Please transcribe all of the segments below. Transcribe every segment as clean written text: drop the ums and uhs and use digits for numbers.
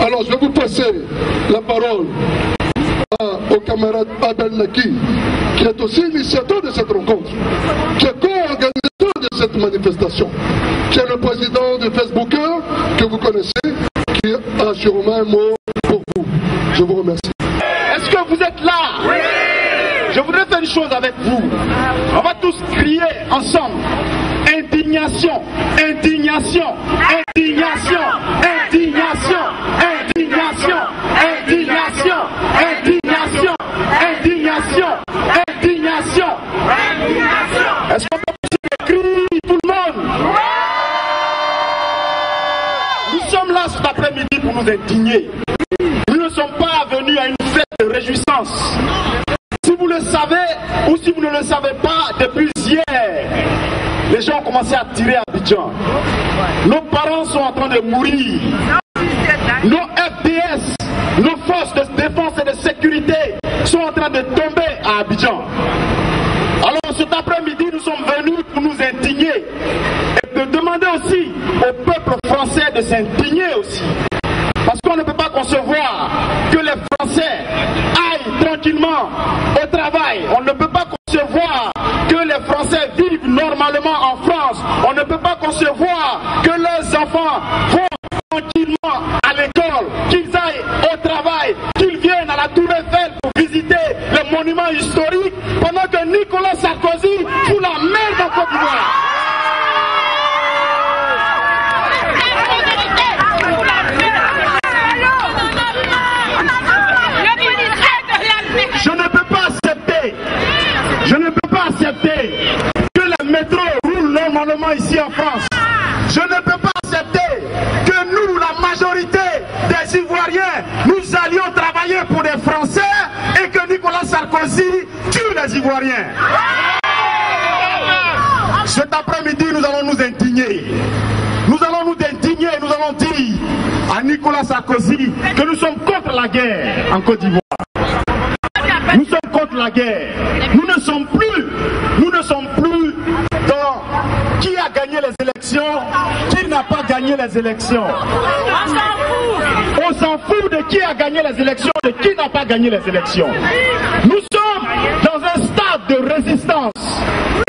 Alors je vais vous passer la parole au camarade Abel Naki, qui est aussi initiateur de cette rencontre, qui est co-organisateur de cette manifestation, qui est le président de Facebooker que vous connaissez, qui a sûrement un mot pour vous. Je vous remercie. Est-ce que vous êtes là? Oui. Je voudrais faire une chose avec vous. On va tous crier ensemble. Indignation, indignation, indignation, indignation, indignation, indignation, indignation, indignation, indignation, indignation. Est-ce qu'on peut crier tout le monde? Nous sommes là cet après-midi pour nous indigner. Nous ne sommes pas venus à une fête de réjouissance. Si vous le savez ou si vous ne le savez pas, depuis hier, les gens ont commencé à tirer à Abidjan. Nos parents sont en train de mourir. Nos FDS, nos forces de défense et de sécurité sont en train de tomber à Abidjan. Alors cet après-midi, nous sommes venus pour nous indigner et de demander aussi au peuple français de s'indigner aussi. Parce qu'on ne peut pas concevoir que les Français aillent tranquillement au travail. On ne peut pas concevoir que les Français vivent normalement en France. On ne peut pas concevoir que leurs enfants vont tranquillement à l'école, qu'ils aillent au travail, qu'ils viennent à la Tour Eiffel pour visiter les monuments historiques pendant que Nicolas Sarkozy fout la merde en Côte d'Ivoire. Je ne peux pas accepter que les métros roulent normalement ici en France. Je ne peux pas accepter que nous, la majorité des Ivoiriens, nous allions travailler pour des Français et que Nicolas Sarkozy tue les Ivoiriens. Cet après-midi, nous allons nous indigner. Nous allons nous indigner et nous allons dire à Nicolas Sarkozy que nous sommes contre la guerre en Côte d'Ivoire. Nous sommes contre la guerre. Nous ne sommes plus dans qui a gagné les élections, qui n'a pas gagné les élections. On s'en fout de qui a gagné les élections, de qui n'a pas gagné les élections. Nous sommes dans un stade de résistance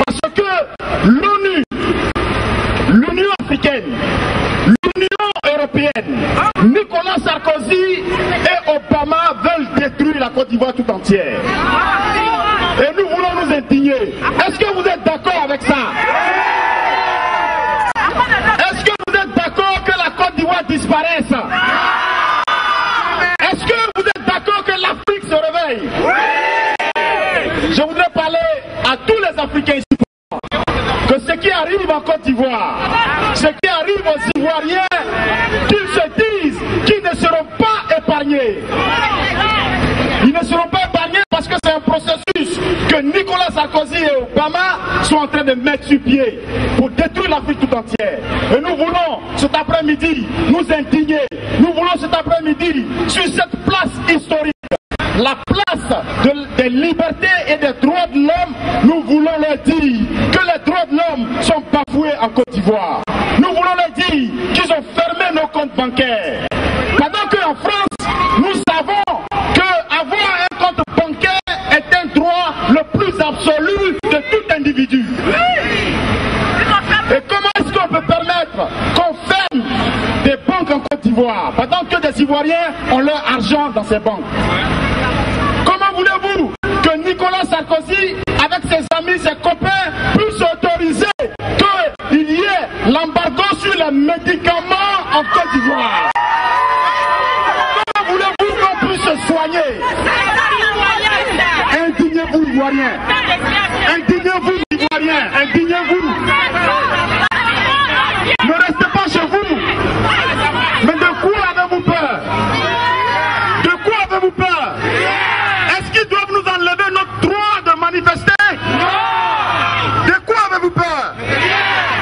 parce que l'ONU, l'Union africaine, l'Union européenne, Nicolas Sarkozy et Obama veulent détruire la Côte d'Ivoire tout entière. Et nous voulons nous indigner. Est-ce que vous êtes d'accord avec ça? Est-ce que vous êtes d'accord que la Côte d'Ivoire disparaisse? Est-ce que vous êtes d'accord que l'Afrique se réveille? Je voudrais parler à tous les Africains ici que ce qui arrive en Côte d'Ivoire, ce qui arrive aux Ivoiriens, qu'ils se disent qu'ils ne seront pas épargnés. Ils ne seront pas épargnés parce que c'est un processus que Nicolas Sarkozy et Obama sont en train de mettre sur pied pour détruire l'Afrique tout entière. Et nous voulons cet après-midi nous indigner. Nous voulons cet après-midi sur cette place historique, la place des libertés et des droits de l'homme, nous voulons leur dire que les droits de l'homme sont bafoués en Côte d'Ivoire. Nous voulons leur dire qu'ils ont fermé nos comptes bancaires. Pendant qu'en France, nous savons qu'avoir un compte bancaire est un droit le plus absolu de tout individu. Et comment est-ce qu'on peut permettre qu'on ferme des banques en Côte d'Ivoire pendant que des Ivoiriens ont leur argent dans ces banques? Comment voulez-vous que Nicolas Sarkozy, avec ses amis, ses copains, puisse autoriser qu'il y ait l'embargo sur les médicaments en Côte d'Ivoire? Comment voulez-vous qu'on puisse se soigner? Indignez-vous, Ivoiriens! Indignez-vous, Ivoiriens! Indignez-vous! Ne restez pas chez vous! Mais de quoi avez-vous peur? De quoi avez-vous peur? Est-ce qu'ils doivent nous enlever notre droit de manifester? Non! De quoi avez-vous peur?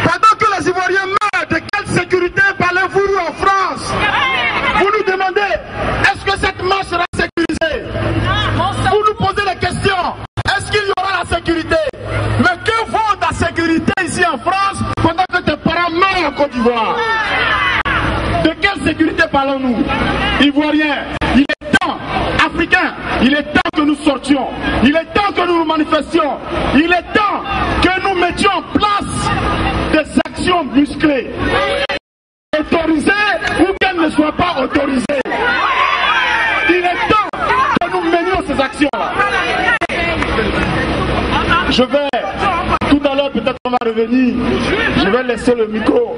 Pendant que les Ivoiriens meurent, de quelle sécurité parlez-vous en France? Vous nous demandez, est-ce que cette marche sera sécurisée? Vous nous posez la question, est-ce qu'il y aura la sécurité? Mais que vaut la sécurité ici en France Ivoiriens, il est temps, Africains, il est temps que nous sortions, il est temps que nous nous manifestions, il est temps que nous mettions en place des actions musclées, autorisées ou qu'elles ne soient pas autorisées. Il est temps que nous menions ces actions-là. Je vais, tout à l'heure peut-être on va revenir, je vais laisser le micro